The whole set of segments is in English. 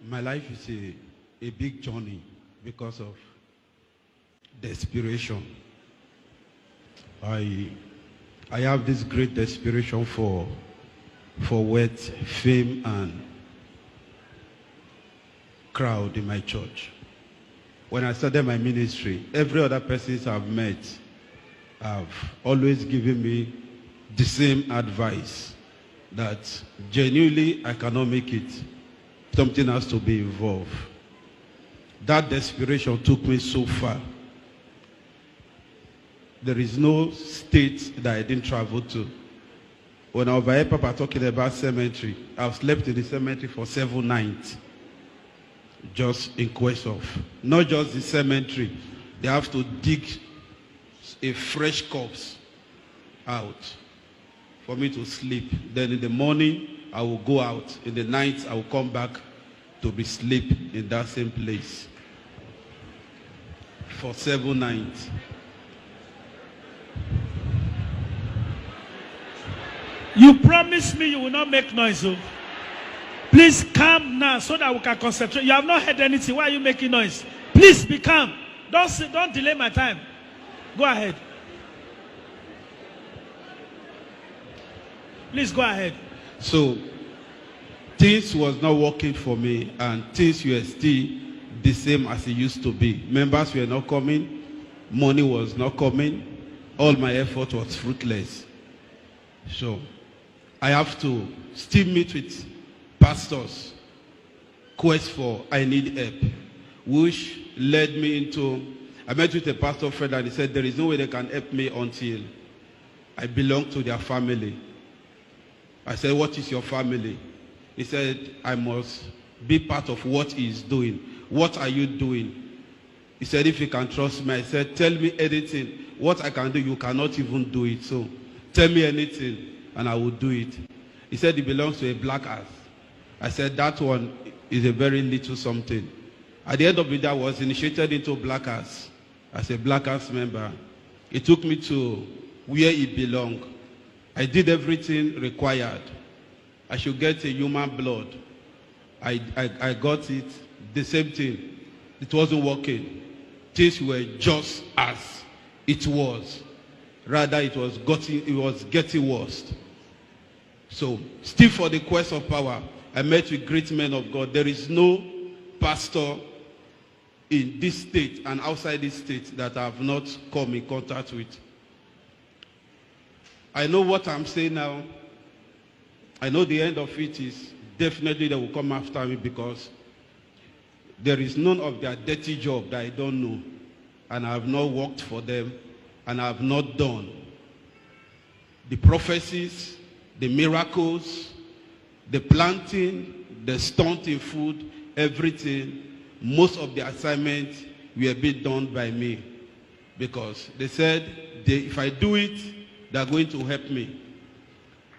My life is a big journey because of desperation. I have this great desperation for wealth, fame, and crowd in my church. When I started my ministry, every other person I've met have always given me the same advice, that genuinely I cannot make it. Something has to be involved. That desperation took me so far. There is no state that I didn't travel to. When I was Papa talking about cemetery, I've slept in the cemetery for 7 nights. Just in quest of, not just the cemetery, they have to dig a fresh corpse out for me to sleep. Then in the morning, I will go out. In the night, I will come back to be sleep in that same place for 7 nights. You promised me you will not make noise. Oh. Please calm now so that we can concentrate. You have not heard anything. Why are you making noise? Please be calm. Don't delay my time. Go ahead. Please go ahead. So, things was not working for me, and things were still the same as it used to be. Members were not coming. Money was not coming. All my effort was fruitless. So, I have to still meet with pastors, quest for I need help, which led me into, I met with a pastor friend and he said, there is no way they can help me until I belong to their family. I said, what is your family? He said, I must be part of what he is doing. What are you doing? He said, if you can trust me. I said, tell me anything. What I can do, you cannot even do it. So tell me anything and I will do it. He said, he belongs to a black house. I said, that one is a very little something. At the end of the day, I was initiated into black house as a black house member. It took me to where it belonged. I did everything required. I should get a human blood. I got it. The same thing. It wasn't working. Things were just as it was. Rather, it was getting worse. So, still for the quest of power, I met with great men of God. There is no pastor in this state and outside this state that I have not come in contact with. I know what I'm saying now. I know the end of it is definitely they will come after me, because there is none of their dirty job that I don't know, and I have not worked for them, and I have not done. The prophecies, the miracles, the planting, the stunting food, everything, most of the assignments were being done by me, because they said if I do it, they are going to help me.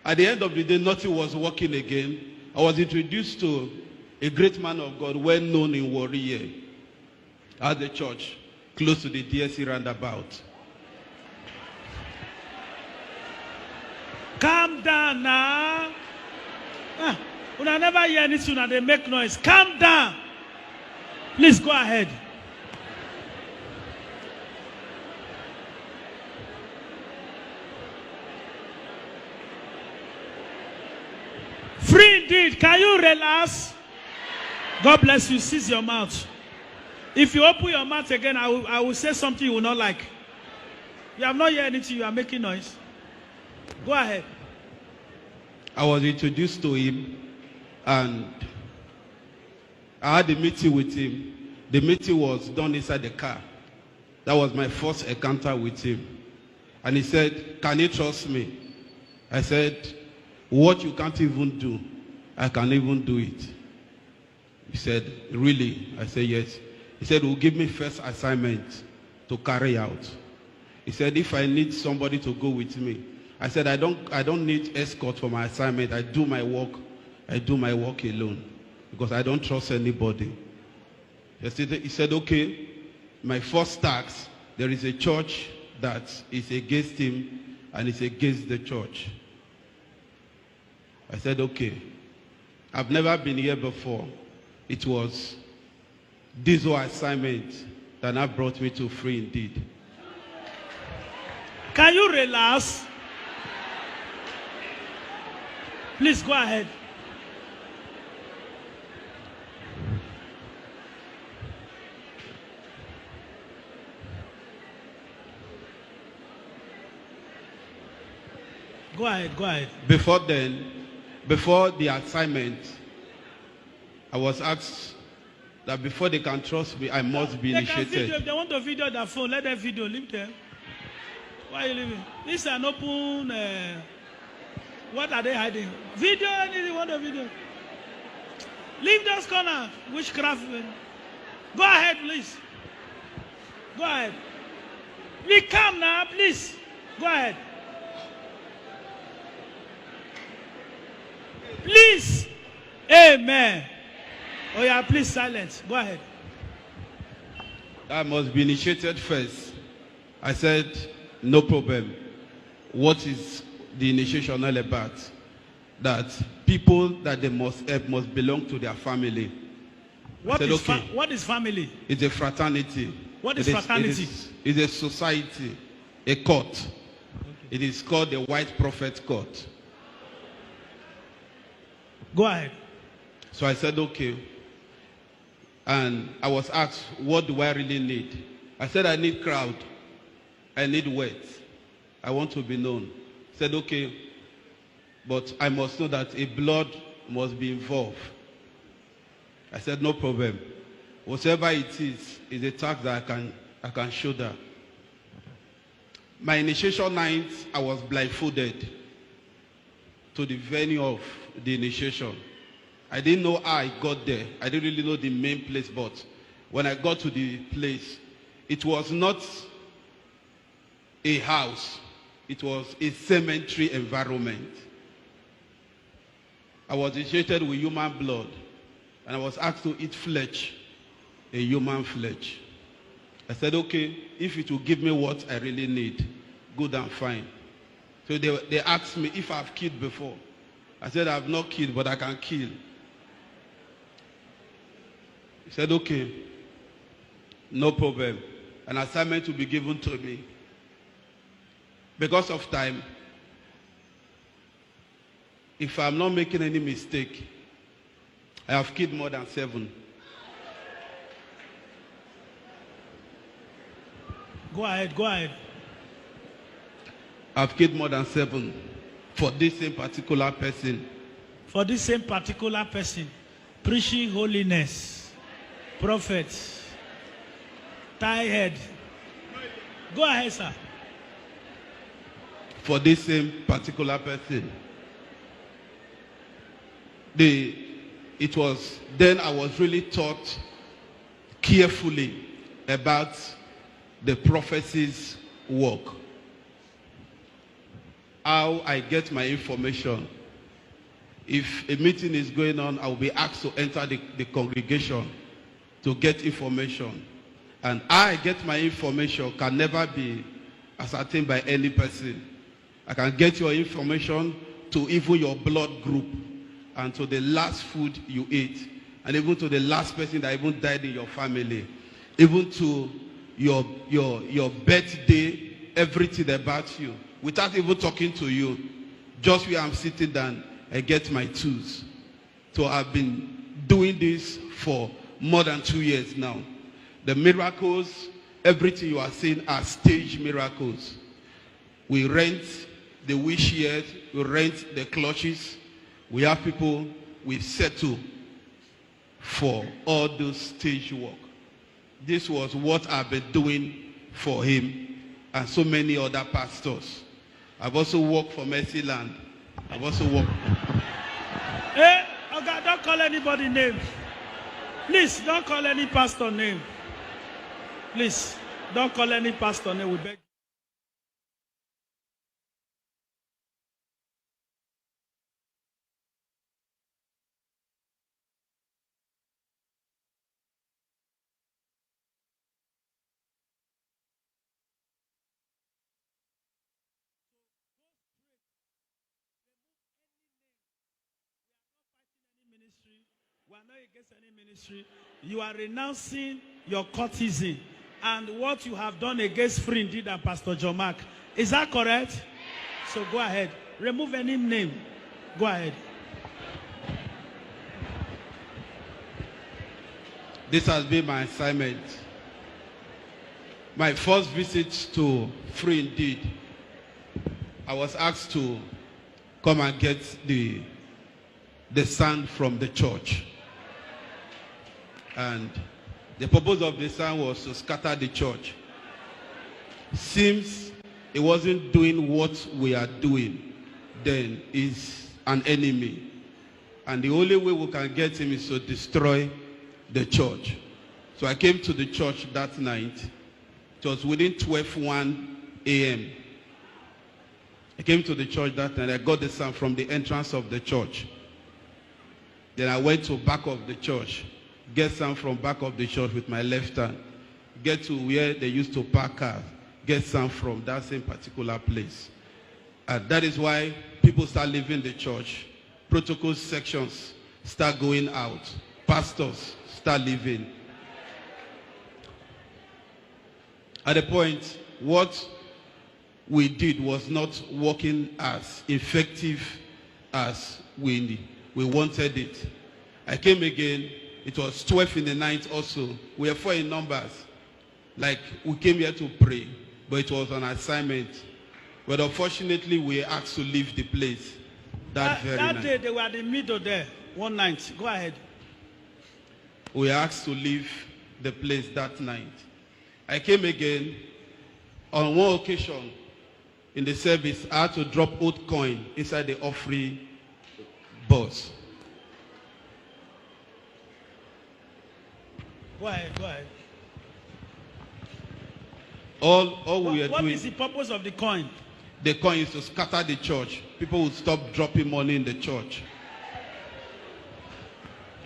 At the end of the day, nothing was working again. I was introduced to a great man of God, well known in Warrior, at the church, close to the DSC roundabout. Calm down now. When I never hear anything, they make noise. Calm down. Please go ahead. Free indeed. Can you relax? God bless you. Seize your mouth. If you open your mouth again, I will say something you will not like. You have not heard anything. You are making noise. Go ahead. I was introduced to him, and I had a meeting with him. The meeting was done inside the car. That was my first encounter with him. And he said, can you trust me? I said, what you can't even do, I can even do it. He said, really? I said, yes. He said, will give me first assignment to carry out. He said, if I need somebody to go with me. I said, I don't need escort for my assignment. I do my work alone, because I don't trust anybody. He said, okay, my first task, there is a church that is against him and it's against the church. I said, okay, I've never been here before. it was this whole assignment that now brought me to free indeed. Can you relax? Please go ahead. Go ahead, go ahead. Before the assignment, I was asked that before they can trust me, I must be They can initiated. video. If they want to video their phone, let them video. Leave them. Why are you leaving? This is an open. What are they hiding? Video anything want to video. Leave those corner. Witchcraft. Go ahead, please. Go ahead. Be calm now, please. Go ahead. Please. Amen. Oh yeah, please silence. Go ahead. I must be initiated first. I said, no problem. What is the initiation all about? That people that they must help must belong to their family. What said, is, okay. What is family? It's a fraternity. What is fraternity? It's a society, a court. Okay. It is called the White Prophet Court. Go ahead. So I said, okay. And I was asked, what do I really need? I said, I need crowd. I need words. I want to be known. I said, okay, but I must know that a blood must be involved. I said, no problem. Whatever it is a task that I can shoulder. My initiation night, I was blindfolded to the venue of the initiation. I didn't know how I got there. I didn't really know the main place, but when I got to the place, it was not a house. It was a cemetery environment. I was initiated with human blood, and I was asked to eat flesh, a human flesh. I said, okay, if it will give me what I really need, good and fine. So they asked me if I've killed before. I said, I've not killed, but I can kill. He said, okay, no problem. An assignment will be given to me. Because of time, if I'm not making any mistake, I have killed more than 7. Go ahead, go ahead. I've killed more than 7 for this same particular person. For this same particular person, preaching holiness, prophets, tie head. Go ahead, sir. For this same particular person. It was then I was really taught carefully about the prophecy's work. How I get my information. If a meeting is going on, I will be asked to enter the congregation to get information. And how I get my information can never be ascertained by any person. I can get your information to even your blood group and to the last food you ate, and even to the last person that even died in your family, even to your birthday, everything about you, without even talking to you. Just where I'm sitting down, I get my tools. So I've been doing this for more than 2 years now. The miracles, everything you are seeing are stage miracles. We rent the wish yard, we rent the clutches. We have people we settle for all those stage work. This was what I've been doing for him and so many other pastors. I've also worked for Mercy Land. I've also worked. Hey, okay, don't call anybody name. Please, don't call any pastor name. Please, don't call any pastor name. We beg. We are not against any ministry. You are renouncing your cultism and what you have done against Free Indeed and Pastor John Mark. Is that correct? So go ahead. Remove any name. Go ahead. This has been my assignment. My first visit to Free Indeed, I was asked to come and get the sand from the church. And the purpose of the sand was to scatter the church. Seems he wasn't doing what we are doing, then he's an enemy. And the only way we can get him is to destroy the church. So I came to the church that night. It was within 12:01 a.m. I came to the church that night. I got the sand from the entrance of the church. Then I went to back of the church, get some from back of the church with my left hand, get to where they used to park cars, get some from that same particular place. And that is why people start leaving the church. Protocol sections start going out. Pastors start leaving. At the point, what we did was not working as effective as we wanted it. I came again. It was 12 in the night also. We were 4 in numbers. Like, we came here to pray, but it was an assignment. But unfortunately, we were asked to leave the place that very night. That day, they were in the middle there, one night. Go ahead. We were asked to leave the place that night. I came again. On one occasion, in the service, I had to drop old coin inside the offering box. Go ahead, go ahead. All we are doing. What is the purpose of the coin? The coin is to scatter the church. People would stop dropping money in the church.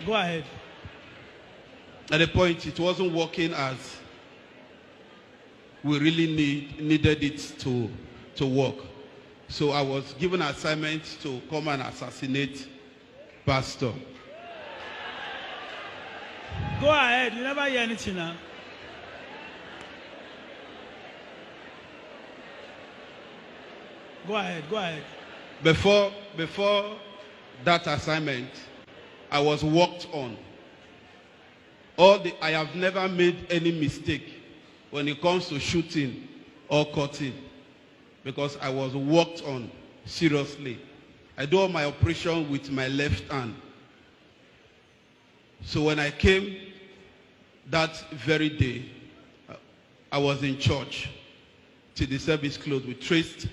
Go ahead. At the point, it wasn't working as we really needed it to work. So I was given an assignment to come and assassinate Pastor. Go ahead. You never hear anything now. Go ahead. Go ahead. Before that assignment, I was worked on. I have never made any mistake when it comes to shooting or cutting, because I was worked on seriously. I do all my operation with my left hand. So when I came that very day, I was in church till the service closed. We traced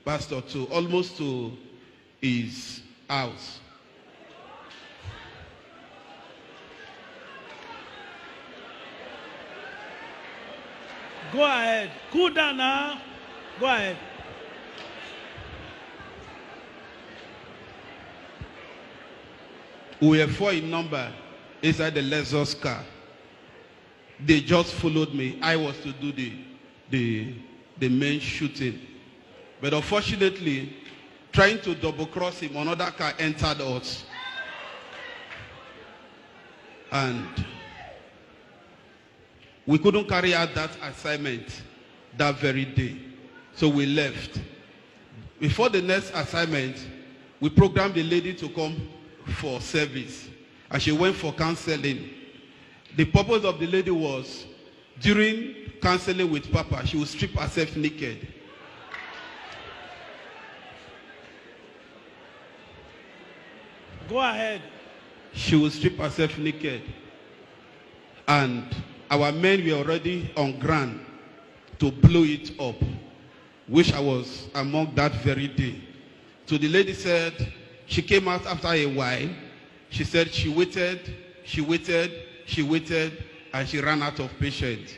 Pastor almost to his house. Go ahead. Cool down now. Go ahead. We were 4 in number inside the Lexus car. They just followed me. I was to do the main shooting. But unfortunately, trying to double cross him, another car entered us. And we couldn't carry out that assignment that very day. So we left. Before the next assignment, we programmed the lady to come for service. And she went for counseling. The purpose of the lady was, during counseling with Papa, she would strip herself naked. Go ahead. She would strip herself naked. And our men were already on ground to blow it up, which I was among that very day. So the lady said, she came out after a while. She said she waited, and she ran out of patience.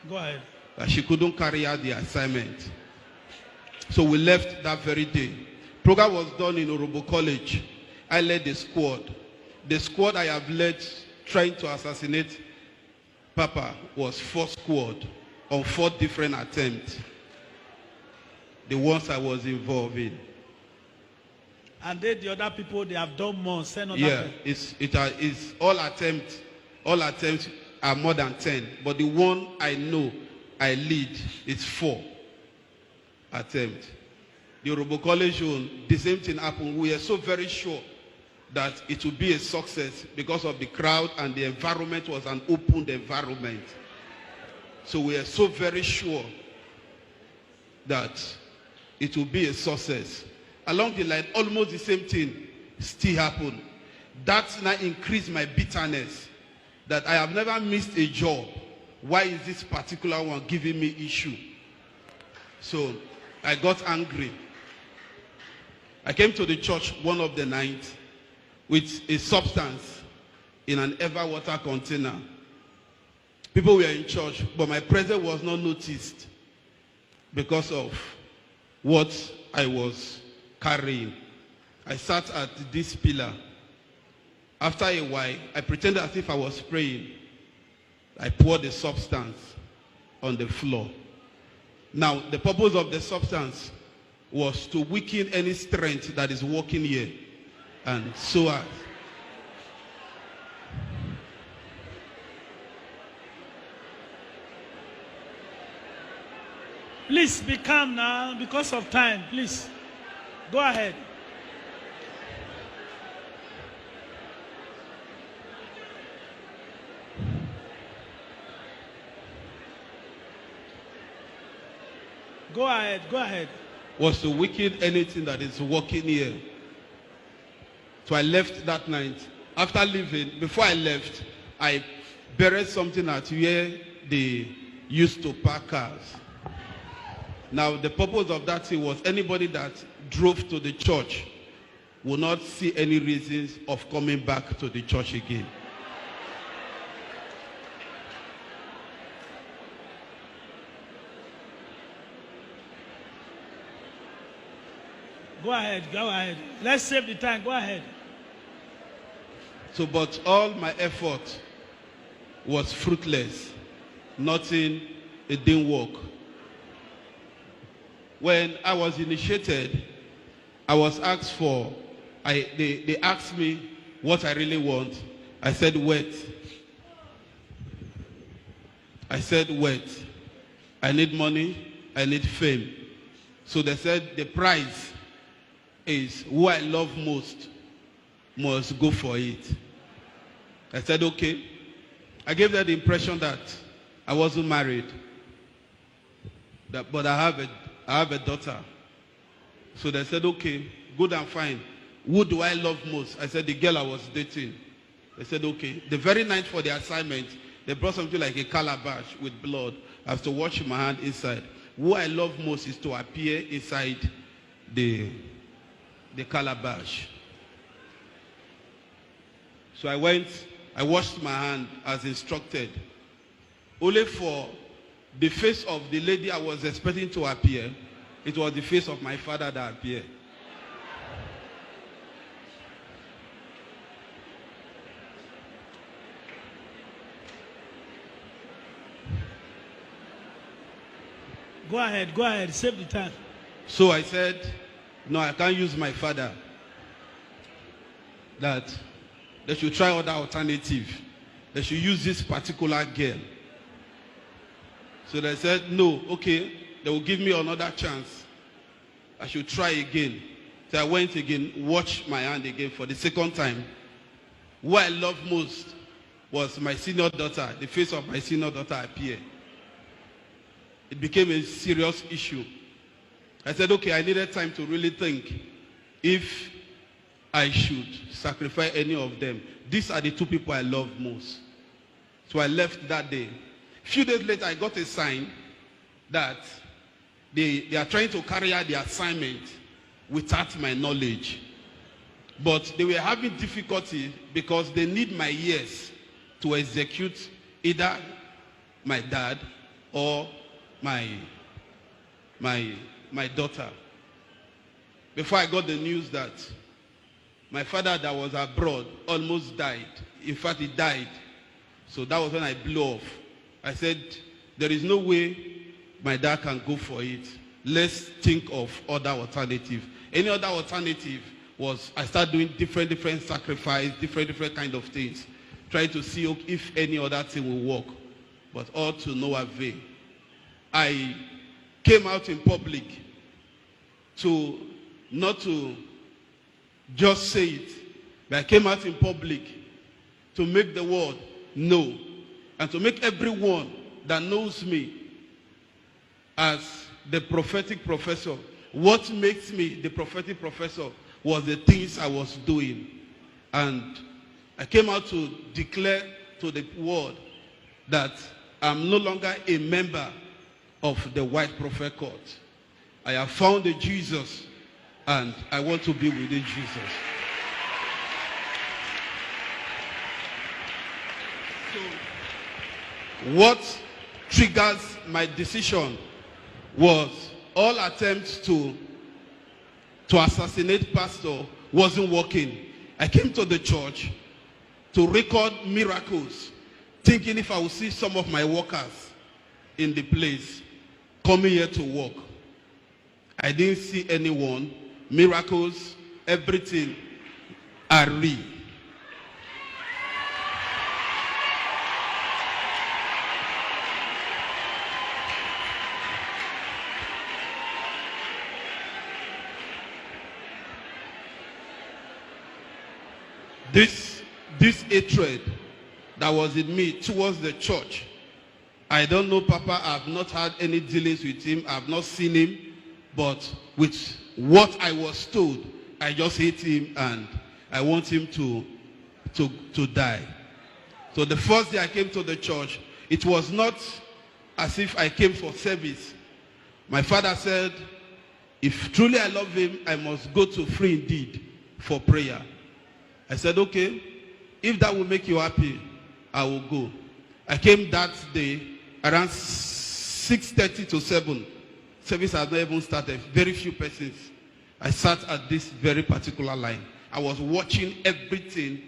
Go ahead. That she couldn't carry out the assignment. So we left that very day. Program was done in Orobo College. I led the squad. The squad I have led trying to assassinate Papa was 4 squad on 4 different attempts. The ones I was involved in. And the other people, they have done more. Send other Yeah, people. it's all attempts are more than 10. But the one I know I lead is 4 attempts. The Robo College one, the same thing happened. We are so very sure that it would be a success because of the crowd and the environment was an open environment. So we are so very sure that it will be a success. Along the line, almost the same thing still happened. That now increased my bitterness that I have never missed a job. Why is this particular one giving me issue? So I got angry. I came to the church one of the nights with a substance in an ever water container. People were in church, but my presence was not noticed because of what I was carrying. I sat at this pillar. After a while, I pretended as if I was praying. I poured the substance on the floor. Now, the purpose of the substance was to weaken any strength that is working here. And so on. Please be calm now because of time. Please, go ahead. Go ahead, go ahead. Was to weaken anything that is working here. So I left that night. After leaving, before I left, I buried something at where they used to park cars. Now, the purpose of that thing was anybody that drove to the church will not see any reasons of coming back to the church again. Go ahead, go ahead. Let's save the time. Go ahead. So, but all my effort was fruitless. Nothing, it didn't work. When I was initiated, I was asked for, they asked me what I really want. I said, wait. I said, wait. I need money, I need fame. So they said the price is who I love most must go for it. I said, okay. I gave them the impression that I wasn't married. But I have a daughter. So they said, okay, good and fine. Who do I love most? I said, the girl I was dating. They said, okay. The very night for the assignment, they brought something like a calabash with blood. I have to wash my hand inside. Who I love most is to appear inside the calabash. So I went, I washed my hand as instructed. Only for the face of the lady I was expecting to appear, it was the face of my father that appeared. Go ahead, save the time. So I said, no, I can't use my father. That they should try other alternative. They should use this particular girl. So they said, no, okay, they will give me another chance. I should try again. So I went again, washed my hand again for the second time. What I love most was my senior daughter. The face of my senior daughter appeared. It became a serious issue. I said, okay, I needed time to really think if I should sacrifice any of them. These are the two people I love most. So I left that day. A few days later, I got a sign that they are trying to carry out the assignment without my knowledge. But they were having difficulty because they need my ears to execute either my dad or my daughter. Before I got the news that my father that was abroad almost died. In fact, he died. So that was when I blew off. I said, there is no way my dad can go for it. Let's think of other alternative. Any other alternative was I started doing different sacrifice, different kind of things, trying to see if any other thing will work, but all to no avail. I came out in public not to just say it, but I came out in public to make the world know, and to make everyone that knows me as the prophetic professor. What makes me the prophetic professor was the things I was doing. And I came out to declare to the world that I'm no longer a member of the White Prophet Court. I have found a Jesus, and I want to be within Jesus. So, what triggers my decision was all attempts to assassinate pastor wasn't working. I came to the church to record miracles, thinking if I would see some of my workers in the place coming here to work. I didn't see anyone. Miracles, everything are real. This hatred that was in me towards the church, I don't know Papa, I've not had any dealings with him, I've not seen him, but with what I was told, I just hate him and I want him to die. So the first day I came to the church, it was not as if I came for service. My father said, if truly I love him, I must go to Free Indeed for prayer. I said, okay, if that will make you happy, I will go. I came that day around 6:30 to 7. Service had not even started. Very few persons. I sat at this very particular line. I was watching everything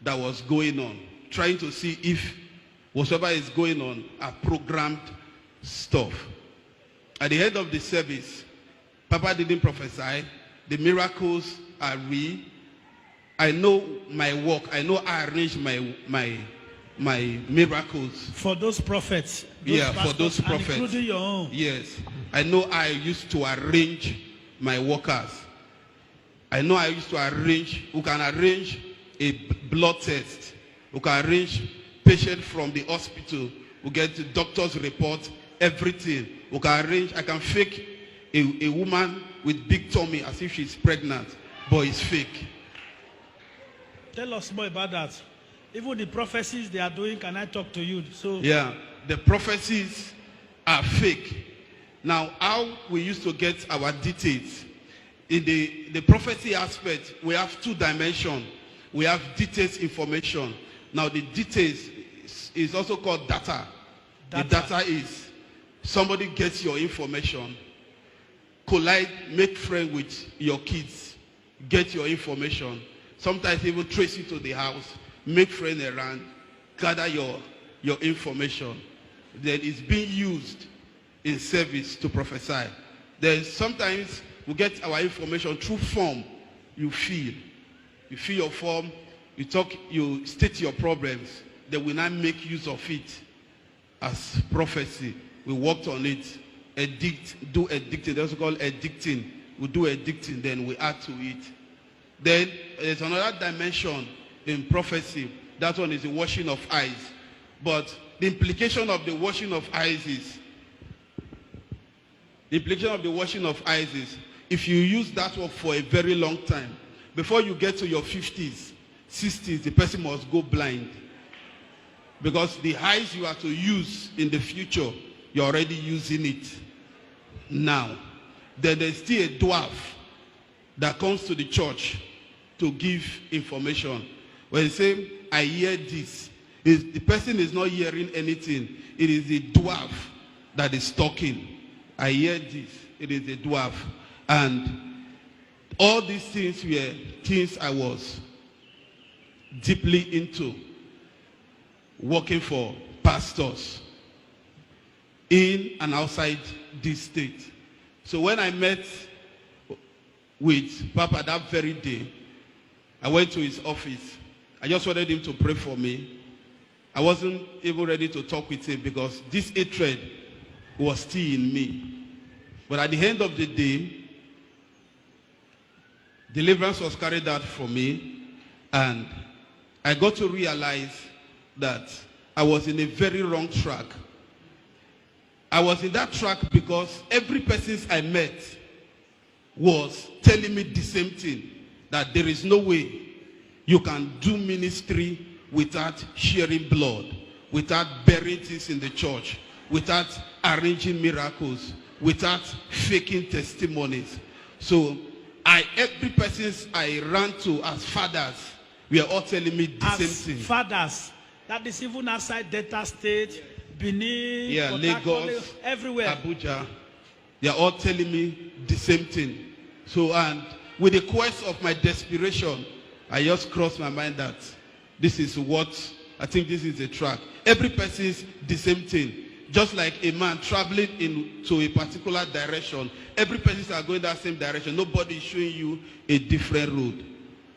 that was going on, trying to see if whatever is going on are programmed stuff. At the end of the service, Papa didn't prophesy. The miracles are real. I know my work. I know I arrange my miracles. For those prophets. For those prophets. Including your own. Yes. I know I used to arrange my workers. I know I used to arrange, who can arrange a blood test, who can arrange patient from the hospital, who get the doctor's report, everything. Who can arrange, I can fake a woman with big tummy as if she's pregnant, but it's fake. Tell us more about that. Even the prophecies they are doing, can I talk to you? So yeah, the prophecies are fake. Now, how we used to get our details. In the prophecy aspect, we have two dimensions. We have details information. Now, the details is also called data. The data is somebody gets your information, collide, make friends with your kids, get your information. Sometimes even trace you to the house, make friends around, gather your information. Then it's being used in service to prophesy. Then sometimes we get our information through form. You fill your form, you talk, you state your problems. Then we now make use of it as prophecy. We worked on it. Do addicting. That's called addicting. We do addicting, then we add to it. Then there's another dimension in prophecy. That one is the washing of eyes. But the implication of the washing of eyes is, if you use that one for a very long time, before you get to your 50s, 60s, the person must go blind. Because the eyes you are to use in the future, you're already using it now. Then there's still a dwarf that comes to the church to give information. When you say, I hear this, the person is not hearing anything. It is the dwarf that is talking. I hear this. It is the dwarf. And all these things were things I was deeply into, working for pastors in and outside this state. So when I met with Papa that very day. I went to his office. I just wanted him to pray for me. I wasn't even ready to talk with him because this hatred was still in me. But at the end of the day, deliverance was carried out for me, and I got to realize that I was in a very wrong track. I was in that track because every person I met was telling me the same thing, that there is no way you can do ministry without sharing blood, without burying things in the church, without arranging miracles, without faking testimonies. So every person I ran to as fathers, we are all telling me the same thing. Fathers, that is even outside Delta State, Benin, Lagos, everywhere. Abuja, they are all telling me the same thing. So, and with the quest of my desperation, I just crossed my mind that this is what, I think this is a track. Every person is the same thing. Just like a man traveling into a particular direction, every person are going that same direction. Nobody is showing you a different road.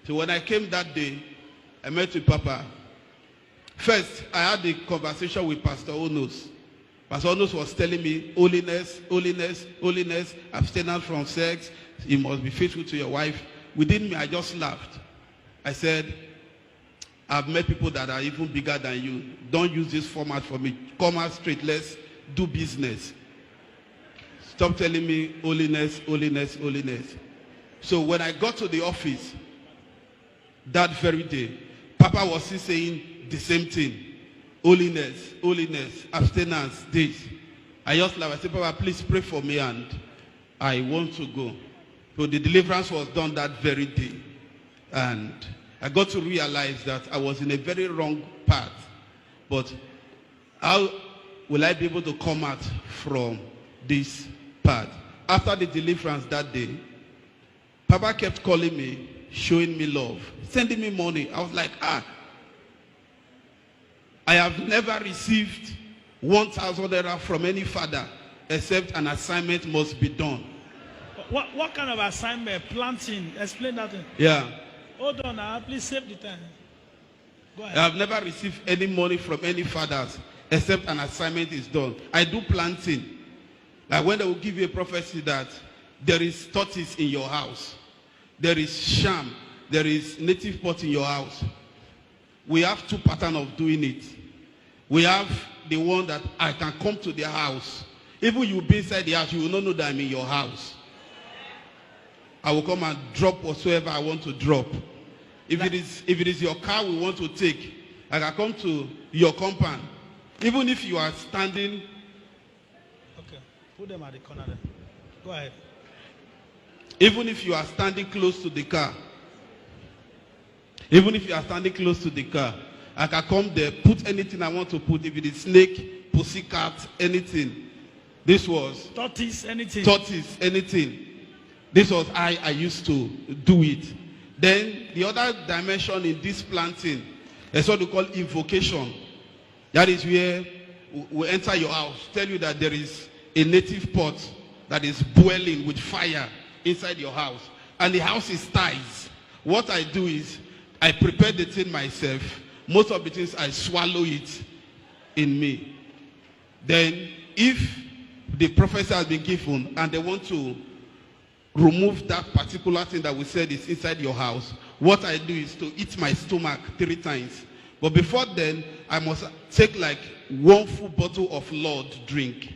So when I came that day, I met with Papa. First, I had a conversation with Pastor Onos. Pastor Onos was telling me, holiness, holiness, holiness, abstinence from sex, you must be faithful to your wife. Within me, I just laughed. I said, I've met people that are even bigger than you. Don't use this format for me. Come out straight. Let's do business. Stop telling me holiness, holiness, holiness. So when I got to the office that very day, Papa was still saying the same thing. Holiness, holiness, abstinence, this. I just laughed. I said, Papa, please pray for me and I want to go. So the deliverance was done that very day. And I got to realize that I was in a very wrong path. But how will I be able to come out from this path? After the deliverance that day, Papa kept calling me, showing me love, sending me money. I was like, I have never received 1,000 naira from any father except an assignment must be done. What kind of assignment? Planting? Explain that. Yeah. Hold on now, please save the time. Go ahead. I have never received any money from any fathers except an assignment is done. I do planting. Like when they will give you a prophecy that there is tortoise in your house, there is sham, there is native pot in your house. We have two patterns of doing it. We have the one that I can come to their house. Even you be inside the house, you will not know that I'm in your house. I will come and drop whatsoever I want to drop. If it is your car we want to take, I can come to your compound. Even if you are standing. Okay, put them at the corner then. Go ahead. Even if you are standing close to the car. Even if you are standing close to the car, I can come there, put anything I want to put. If it is snake, pussycat, anything. This was tortoise, anything. Tortoise, anything. This was how I used to do it. Then the other dimension in this planting is what we call invocation. That is where we enter your house, tell you that there is a native pot that is boiling with fire inside your house. And the house is tiles. What I do is I prepare the thing myself. Most of the things I swallow it in me. Then if the prophecy has been given and they want to remove that particular thing that we said is inside your house, what I do is to eat my stomach 3 times. But before then, I must take like 1 full bottle of Lord drink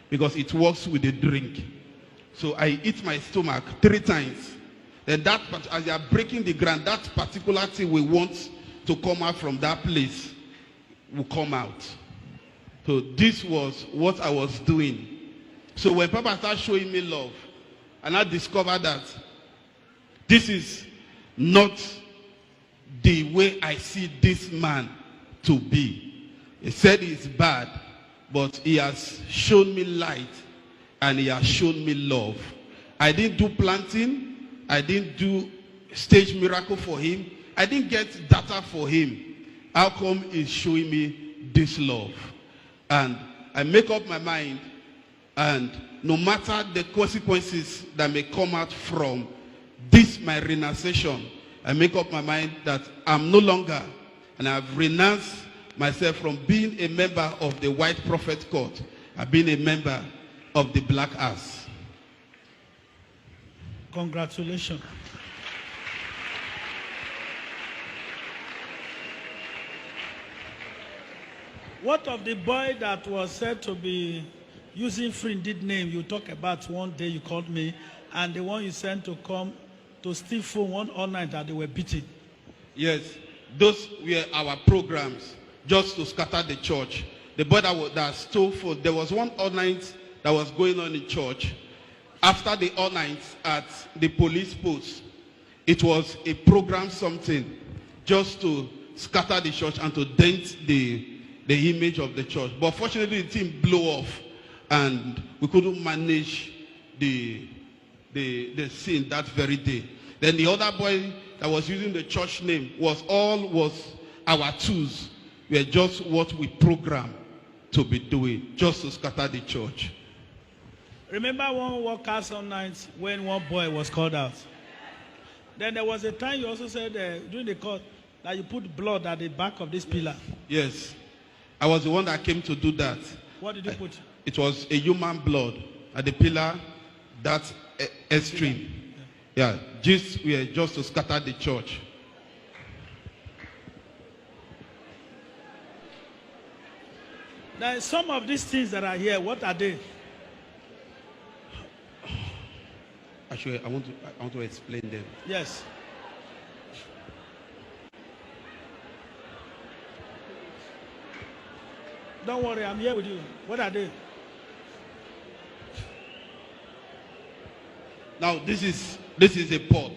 because it works with the drink. So I eat my stomach 3 times. Then that, as you are breaking the ground, that particular thing we want to come out from that place will come out. So this was what I was doing. So when Papa started showing me love, and I discovered that this is not the way I see this man to be. He said he's bad, but he has shown me light and he has shown me love. I didn't do planting. I didn't do stage miracle for him. I didn't get data for him. How come he's showing me this love? And I make up my mind, and no matter the consequences that may come out from this my renunciation, I make up my mind that I'm no longer, and I've renounced myself from being a member of the White Prophet Court. I've been a member of the Black Ass. Congratulations. What of the boy that was said to be using free indeed name you talk about one day you called me, and the one you sent to come to steal phone one all night that they were beating? Yes, those were our programs just to scatter the church. The boy that stole phone, there was one all night that was going on in church. After the all nights at the police post, it was a program something just to scatter the church and to dent the image of the church. But fortunately the thing blew off and we couldn't manage the scene that very day. Then the other boy that was using the church name was our tools. We were just what we programmed to be doing, just to scatter the church. Remember one workers on nights when one boy was called out? Then there was a time you also said during the court that you put blood at the back of this pillar. Yes. I was the one that came to do that. What did you put? It was a human blood at the pillar, that extreme. Yeah, we are just to scatter the church. Now, some of these things that are here, what are they? Actually, I want to explain them. Yes. Don't worry, I'm here with you. What are they? Now, this is a pot.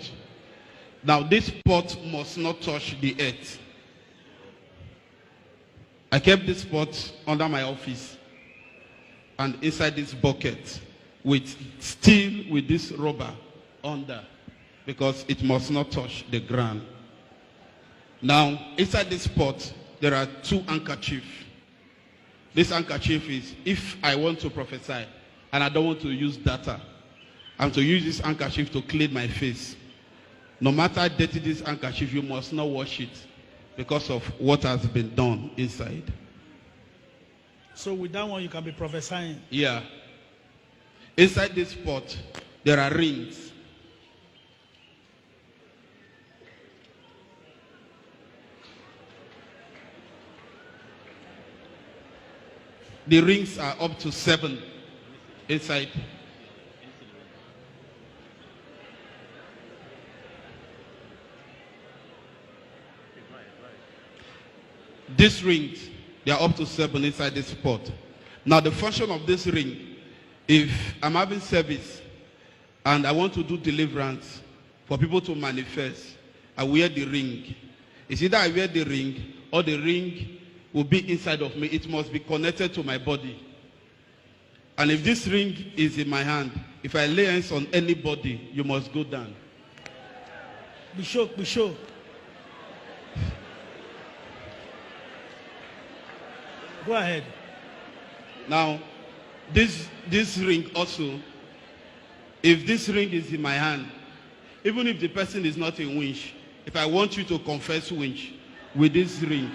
Now, this pot must not touch the earth. I kept this pot under my office and inside this bucket with this rubber under, because it must not touch the ground. Now, inside this pot, there are 2 handkerchiefs. This handkerchief is if I want to prophesy and I don't want to use data, I'm to use this handkerchief to clean my face. No matter how dirty this handkerchief, you must not wash it because of what has been done inside. So with that one, you can be prophesying. Yeah. Inside this pot, there are rings. The rings are up to 7 inside. These rings, they are up to 7 inside this pot. Now the function of this ring, if I'm having service and I want to do deliverance for people to manifest, I wear the ring. It's either I wear the ring or the ring will be inside of me. It must be connected to my body. And if this ring is in my hand, if I lay hands on anybody, you must go down. Be sure. Go ahead. Now, this ring also, if this ring is in my hand, even if the person is not a winch, if I want you to confess winch with this ring,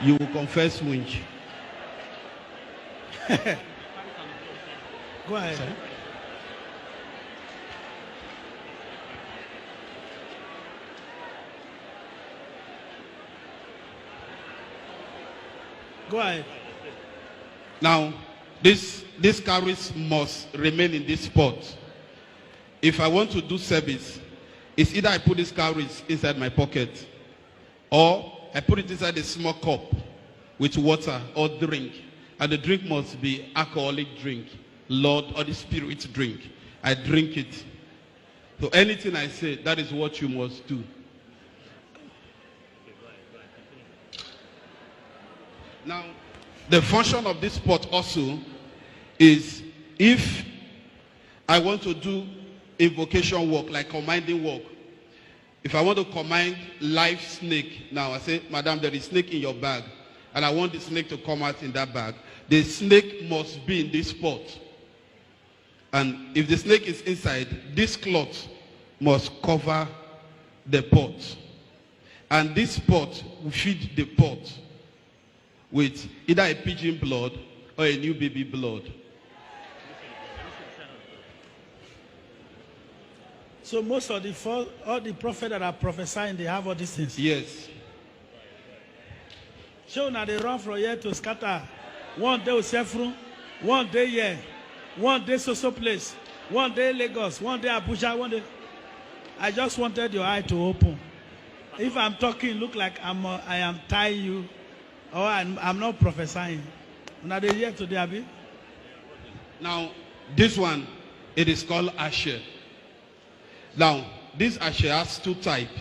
you will confess winch. Go ahead. Sorry? Go ahead. Now, this cowries must remain in this pot. If I want to do service, it's either I put this cowries inside my pocket or I put it inside a small cup with water or drink. And the drink must be alcoholic drink, Lord, or the spirit drink. I drink it. So anything I say, that is what you must do. Now, the function of this pot also is if I want to do invocation work, like commanding work. If I want to command live snake, now I say, Madam, there is snake in your bag, and I want the snake to come out in that bag. The snake must be in this pot. And if the snake is inside, this cloth must cover the pot. And this pot will feed the pot with either a pigeon blood or a new baby blood. So most of all the prophets that are prophesying, they have all these things. Yes. So now they run from here to scatter. One day Osefru, one day here, one day so place, one day Lagos, one day Abuja, one day. I just wanted your eye to open. If I'm talking, look like I am tying you, or I'm not prophesying. Now they here today, Abi. Now this one, it is called Asher. Now this Asher has two types.